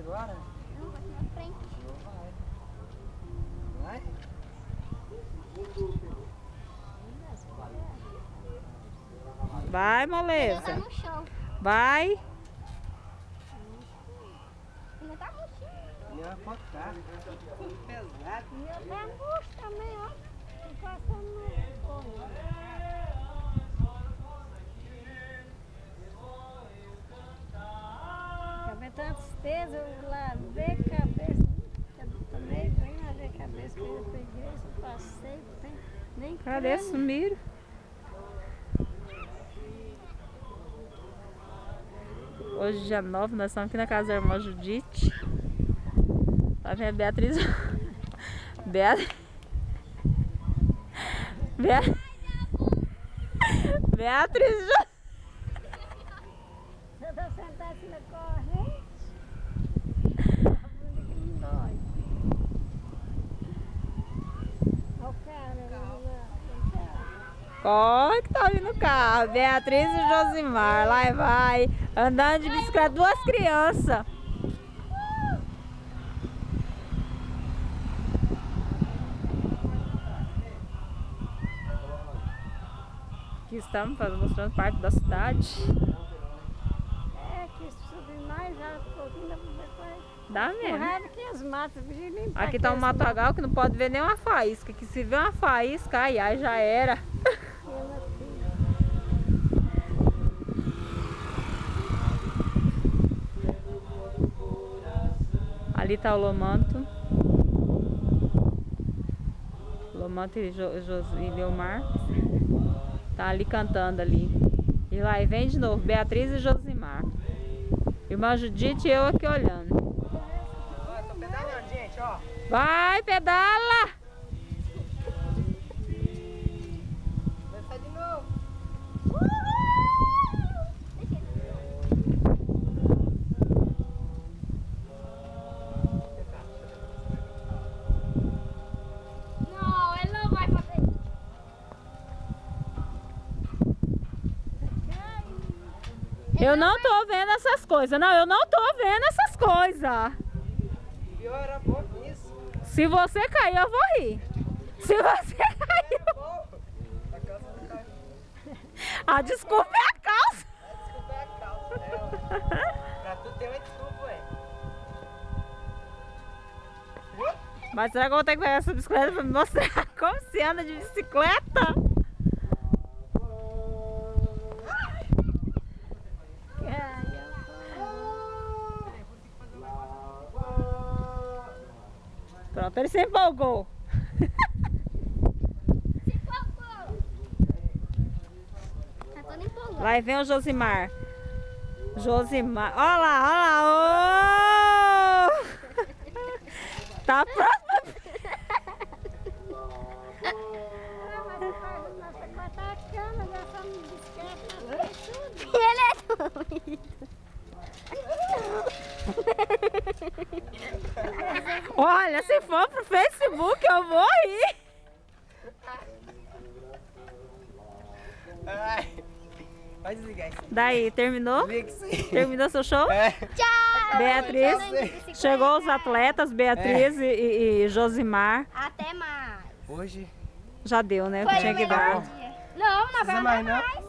agora? Não, vai na frente. Vai. Vai, Ainda moleza. tá no chão. Vai. Ainda tá no chão. E vai botar. Tudo pesado. E meu pé murcho também, ó. Encostando no olho. Cabe tanta tristeza, eu lavei a cabeça. Eu também vem lavei a cabeça pra ir pra igreja, eu passei, nem Cadê? creme. Sumiram. Hoje, dia 9, nós estamos aqui na casa da irmã Judite. Lá vem a Beatriz. Beatriz. Eu tô sentada assim na corrente. A bunda que não dói. Olha o cara, Corre que tá vindo o carro. Beatriz e Josimar. Lá vai. Andando de bicicleta, duas crianças. Aqui estamos mostrando parte da cidade. é que subir mais alto um pouquinho, dá pra ver quase. Dá Com mesmo. raiva que as matas, podia limpar. Aqui tá um matagal que não pode ver nem uma faísca. Que se vê uma faísca, ai, ai, já era. Ali tá o Lomanto. Lomanto e Leomar. Tá ali cantando ali. E lá e vem de novo, Beatriz e Josimar. Irmã Judite e eu aqui olhando. Ó, tô pedalando, gente, ó. Vai, pedala! Vai sair de novo. Não, ele não vai fazer isso. Eu não tô vendo essas coisas. Não, eu não tô vendo essas coisas. Pior era bom isso. Se você cair, eu vou rir. Se você cair, eu... Bom. A calça não cai. A desculpa é a calça. Desculpa é a calça, né? Pra tudo tem uma desculpa, ué. Mas será que eu vou ter que pegar essa bicicleta pra me mostrar como se anda de bicicleta? Pronto, ele se empolgou. Tá todo empolgado. Lá vem o Josimar. Josimar. Olha lá, olha lá. Oh! Tá pronto? Ele é doido. Olha, se for pro Facebook eu vou rir. Ai. Vai desligar isso. Daí, terminou? Desliga isso aí. Terminou seu show? É. Tchau. Beatriz, chegou os atletas, Beatriz e Josimar. Até mais. Hoje. Já deu, né? Foi Tinha o que melhor dar. dia. Não, não vai Precisa mais, andar não? mais.